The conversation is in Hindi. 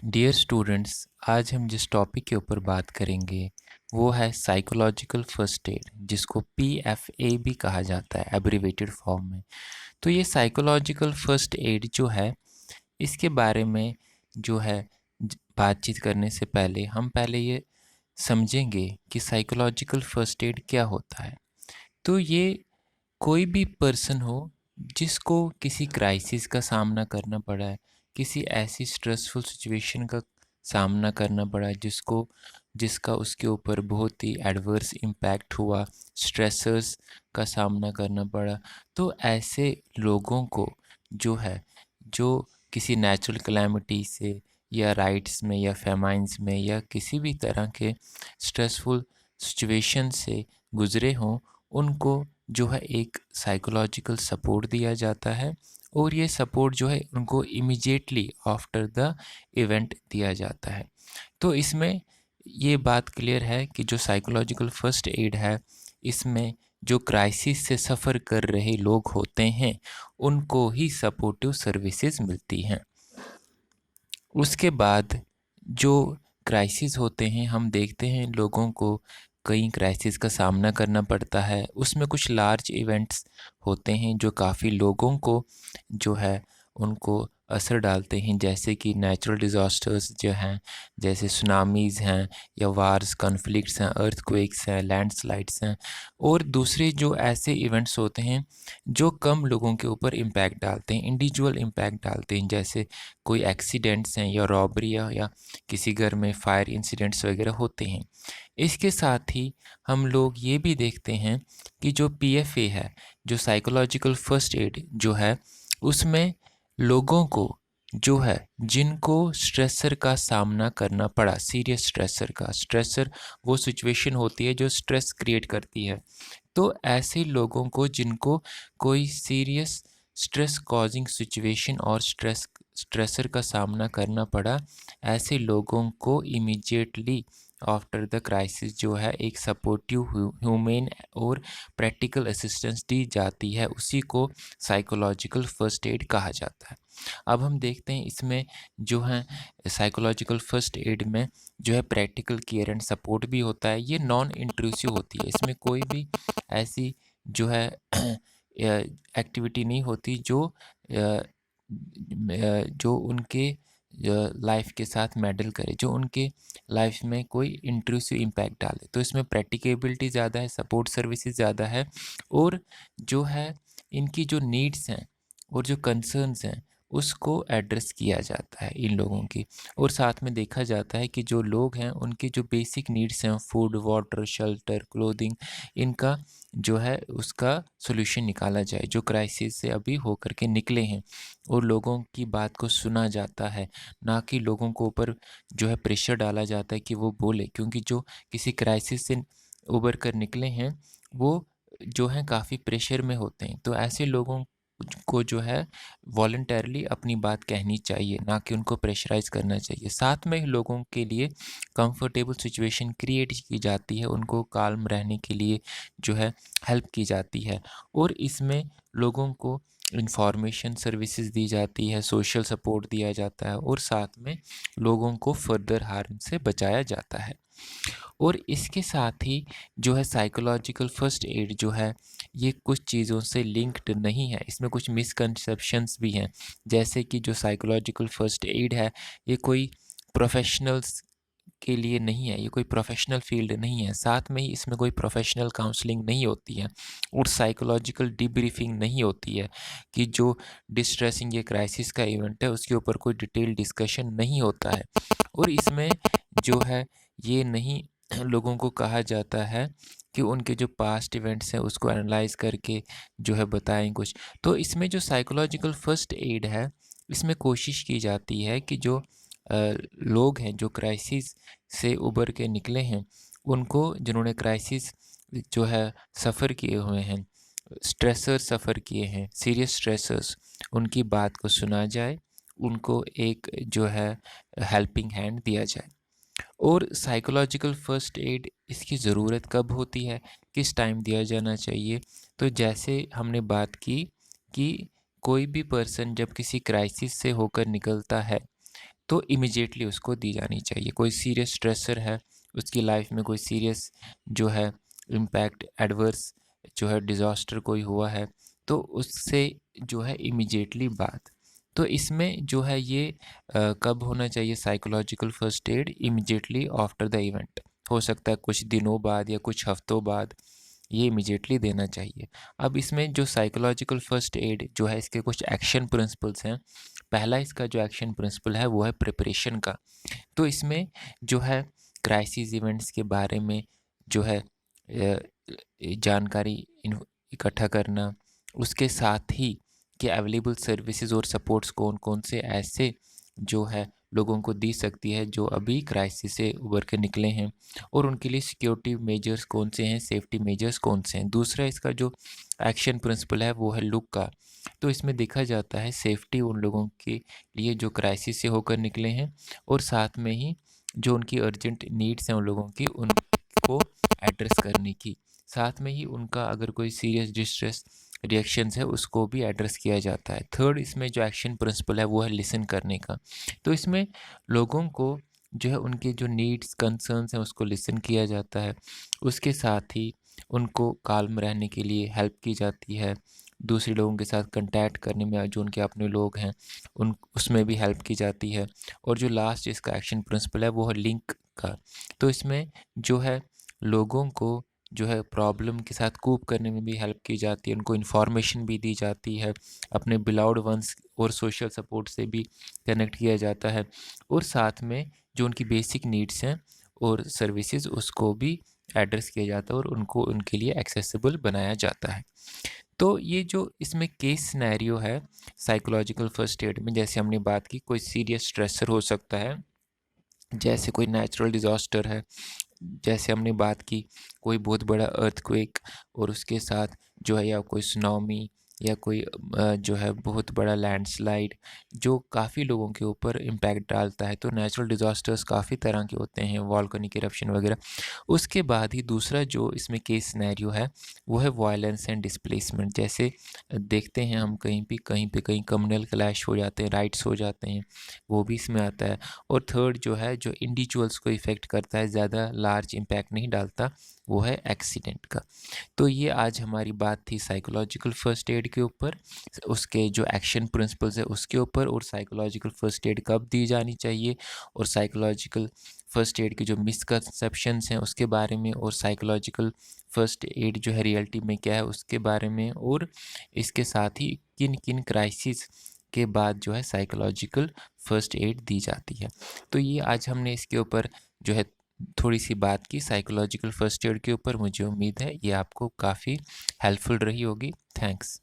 डियर स्टूडेंट्स, आज हम जिस टॉपिक के ऊपर बात करेंगे वो है साइकोलॉजिकल फर्स्ट एड, जिसको PFA भी कहा जाता है एब्रीवेटेड फॉर्म में। तो ये साइकोलॉजिकल फर्स्ट एड जो है, इसके बारे में जो है बातचीत करने से पहले हम पहले ये समझेंगे कि साइकोलॉजिकल फर्स्ट एड क्या होता है। तो ये कोई भी पर्सन हो जिसको किसी क्राइसिस का सामना करना पड़ा है, किसी ऐसी स्ट्रेसफुल सिचुएशन का सामना करना पड़ा है जिसका उसके ऊपर बहुत ही एडवर्स इम्पैक्ट हुआ, स्ट्रेसर्स का सामना करना पड़ा। तो ऐसे लोगों को जो है, जो किसी नेचुरल कैलामिटी से या राइट्स में या फेमाइन्स में या किसी भी तरह के स्ट्रेसफुल सिचुएशन से गुज़रे हों, उनको जो है एक साइकोलॉजिकल सपोर्ट दिया जाता है। और ये सपोर्ट जो है उनको इमीडिएटली आफ्टर द इवेंट दिया जाता है। तो इसमें ये बात क्लियर है कि जो साइकोलॉजिकल फर्स्ट एड है, इसमें जो क्राइसिस से सफ़र कर रहे लोग होते हैं उनको ही सपोर्टिव सर्विसेज मिलती हैं। उसके बाद जो क्राइसिस होते हैं, हम देखते हैं लोगों को कई क्राइसिस का सामना करना पड़ता है। उसमें कुछ लार्ज इवेंट्स होते हैं जो काफ़ी लोगों को जो है उनको असर डालते हैं, जैसे कि नेचुरल डिज़ास्टर्स जो हैं, जैसे सुनामीज़ हैं या वार्स, कॉन्फ्लिक्ट्स हैं, अर्थक्वेक्स हैं, लैंडस्लाइड्स हैं। और दूसरे जो ऐसे इवेंट्स होते हैं जो कम लोगों के ऊपर इम्पैक्ट डालते हैं, इंडिविजुअल इम्पैक्ट डालते हैं, जैसे कोई एक्सीडेंट्स हैं या रॉबरियाँ या किसी घर में फायर इंसिडेंट्स वगैरह होते हैं। इसके साथ ही हम लोग ये भी देखते हैं कि जो PFA है, जो साइकोलॉजिकल फर्स्ट एड जो है, उसमें लोगों को जो है जिनको स्ट्रेसर का सामना करना पड़ा, सीरियस स्ट्रेसर वो सिचुएशन होती है जो स्ट्रेस क्रिएट करती है। तो ऐसे लोगों को जिनको कोई सीरियस स्ट्रेस कॉजिंग सिचुएशन और स्ट्रेसर का सामना करना पड़ा, ऐसे लोगों को इमीडिएटली आफ्टर द क्राइसिस जो है एक सपोर्टिव ह्यूमेन और प्रैक्टिकल असिस्टेंस दी जाती है। उसी को साइकोलॉजिकल फर्स्ट एड कहा जाता है। अब हम देखते हैं इसमें जो है साइकोलॉजिकल फर्स्ट एड में जो है प्रैक्टिकल केयर एंड सपोर्ट भी होता है। ये नॉन इंट्रूसिव होती है, इसमें कोई भी ऐसी जो है एक्टिविटी नहीं होती जो उनके लाइफ के साथ मेडल करे, जो उनके लाइफ में कोई इंट्रूसिव इम्पैक्ट डाले। तो इसमें प्रैक्टिकेबिलिटी ज़्यादा है, सपोर्ट सर्विसेज ज़्यादा है, और जो है इनकी जो नीड्स हैं और जो कंसर्न्स हैं उसको एड्रेस किया जाता है इन लोगों की। और साथ में देखा जाता है कि जो लोग हैं उनकी जो बेसिक नीड्स हैं, फूड, वाटर, शेल्टर, क्लोथिंग, इनका जो है उसका सॉल्यूशन निकाला जाए, जो क्राइसिस से अभी होकर के निकले हैं। और लोगों की बात को सुना जाता है, ना कि लोगों को ऊपर जो है प्रेशर डाला जाता है कि वो बोले, क्योंकि जो किसी क्राइसिस से उबर कर निकले हैं वो जो हैं काफ़ी प्रेशर में होते हैं। तो ऐसे लोगों को जो है वॉलंटरली अपनी बात कहनी चाहिए, ना कि उनको प्रेशराइज़ करना चाहिए। साथ में लोगों के लिए कंफर्टेबल सिचुएशन क्रिएट की जाती है, उनको काल्म रहने के लिए जो है हेल्प की जाती है। और इसमें लोगों को इंफॉर्मेशन सर्विसेज दी जाती है, सोशल सपोर्ट दिया जाता है, और साथ में लोगों को फर्दर हार्म से बचाया जाता है। और इसके साथ ही जो है साइकोलॉजिकल फर्स्ट एड जो है ये कुछ चीज़ों से लिंक्ड नहीं है, इसमें कुछ मिसकंसेप्शंस भी हैं। जैसे कि जो साइकोलॉजिकल फर्स्ट एड है ये कोई प्रोफेशनल्स के लिए नहीं है, ये कोई प्रोफेशनल फील्ड नहीं है। साथ में ही इसमें कोई प्रोफेशनल काउंसलिंग नहीं होती है और साइकोलॉजिकल डिब्रीफिंग नहीं होती है कि जो डिस्ट्रेसिंग या क्राइसिस का इवेंट है उसके ऊपर कोई डिटेल डिस्कशन नहीं होता है। और इसमें जो है ये नहीं लोगों को कहा जाता है कि उनके जो पास्ट इवेंट्स हैं उसको एनालाइज करके जो है बताएं कुछ। तो इसमें जो साइकोलॉजिकल फर्स्ट एड है, इसमें कोशिश की जाती है कि जो लोग हैं जो क्राइसिस से उबर के निकले हैं, उनको, जिन्होंने क्राइसिस जो है सफ़र किए हुए हैं, स्ट्रेसर सफ़र किए हैं, सीरियस स्ट्रेसर्स, उनकी बात को सुना जाए, उनको एक जो है हेल्पिंग हैंड दिया जाए। और साइकोलॉजिकल फ़र्स्ट एड इसकी ज़रूरत कब होती है, किस टाइम दिया जाना चाहिए? तो जैसे हमने बात की कि कोई भी पर्सन जब किसी क्राइसिस से होकर निकलता है तो इमिजिएटली उसको दी जानी चाहिए। कोई सीरियस स्ट्रेसर है, उसकी लाइफ में कोई सीरियस जो है इम्पैक्ट, एडवर्स जो है डिज़ास्टर कोई हुआ है, तो उससे जो है इमिजिएटली बात। तो इसमें जो है ये कब होना चाहिए psychological first aid? Immediately after the event. हो सकता है कुछ दिनों बाद या कुछ हफ्तों बाद, ये इमिजिएटली देना चाहिए। अब इसमें जो साइकोलॉजिकल फर्स्ट एड जो है, इसके कुछ एक्शन प्रिंसिपल्स हैं। पहला इसका जो एक्शन प्रिंसिपल है वो है प्रिपरेशन का। तो इसमें जो है क्राइसिस इवेंट्स के बारे में जो है जानकारी इकट्ठा करना, उसके साथ ही कि अवेलेबल सर्विसेज और सपोर्ट्स कौन कौन से ऐसे जो है लोगों को दी सकती है जो अभी क्राइसिस से उभर के निकले हैं, और उनके लिए सिक्योरिटी मेजर्स कौन से हैं, सेफ्टी मेजर्स कौन से हैं। दूसरा इसका जो एक्शन प्रिंसिपल है वो है लुक का। तो इसमें देखा जाता है सेफ्टी उन लोगों के लिए जो क्राइसिस से होकर निकले हैं, और साथ में ही जो उनकी अर्जेंट नीड्स हैं उन लोगों की, उनको एड्रेस करने की। साथ में ही उनका अगर कोई सीरियस डिस्ट्रेस रिएक्शंस है उसको भी एड्रेस किया जाता है। थर्ड इसमें जो एक्शन प्रिंसिपल है वो है लिसन करने का। तो इसमें लोगों को जो है उनके जो नीड्स कंसर्न्स हैं उसको लिसन किया जाता है। उसके साथ ही उनको काल्म रहने के लिए हेल्प की जाती है। दूसरे लोगों के साथ कंटैक्ट करने में जो उनके अपने लोग हैं उन उसमें भी हेल्प की जाती है। और जो लास्ट इसका एक्शन प्रिंसिपल है वो है लिंक का। तो इसमें जो है लोगों को जो है प्रॉब्लम के साथ कोप करने में भी हेल्प की जाती है, उनको इन्फॉर्मेशन भी दी जाती है, अपने बिलाउड वंस और सोशल सपोर्ट से भी कनेक्ट किया जाता है, और साथ में जो उनकी बेसिक नीड्स हैं और सर्विसेज उसको भी एड्रेस किया जाता है और उनको उनके लिए एक्सेसिबल बनाया जाता है। तो ये जो इसमें केस सिनेरियो है साइकोलॉजिकल फर्स्ट एड में, जैसे हमने बात की कोई सीरियस स्ट्रेसर हो सकता है, जैसे कोई नेचुरल डिज़ास्टर है, जैसे हमने बात की कोई बहुत बड़ा अर्थक्वेक और उसके साथ जो है या कोई सुनामी या कोई जो है बहुत बड़ा लैंडस्लाइड जो काफ़ी लोगों के ऊपर इम्पैक्ट डालता है। तो नेचुरल डिज़ास्टर्स काफ़ी तरह के होते हैं, वॉल्केनिक इरप्शन वगैरह। उसके बाद ही दूसरा जो इसमें केस सिनेरियो है वो है वायलेंस एंड डिस्प्लेसमेंट। जैसे देखते हैं हम कहीं पे कहीं कम्युनल क्लैश हो जाते हैं, राइट्स हो जाते हैं, वो भी इसमें आता है। और थर्ड जो है जो इंडिविजुअल्स को इफ़ेक्ट करता है, ज़्यादा लार्ज इम्पैक्ट नहीं डालता, वो है एक्सीडेंट का। तो ये आज हमारी बात थी साइकोलॉजिकल फ़र्स्ट एड के ऊपर, उसके जो एक्शन प्रिंसिपल्स है उसके ऊपर, और साइकोलॉजिकल फ़र्स्ट एड कब दी जानी चाहिए, और साइकोलॉजिकल फ़र्स्ट एड के जो मिसकंसेप्शंस हैं उसके बारे में, और साइकोलॉजिकल फ़र्स्ट एड जो है रियलिटी में क्या है उसके बारे में, और इसके साथ ही किन किन क्राइसिस के बाद जो है साइकोलॉजिकल फ़र्स्ट एड दी जाती है। तो ये आज हमने इसके ऊपर जो है थोड़ी सी बात की साइकोलॉजिकल फर्स्ट एड के ऊपर। मुझे उम्मीद है ये आपको काफ़ी हेल्पफुल रही होगी। थैंक्स।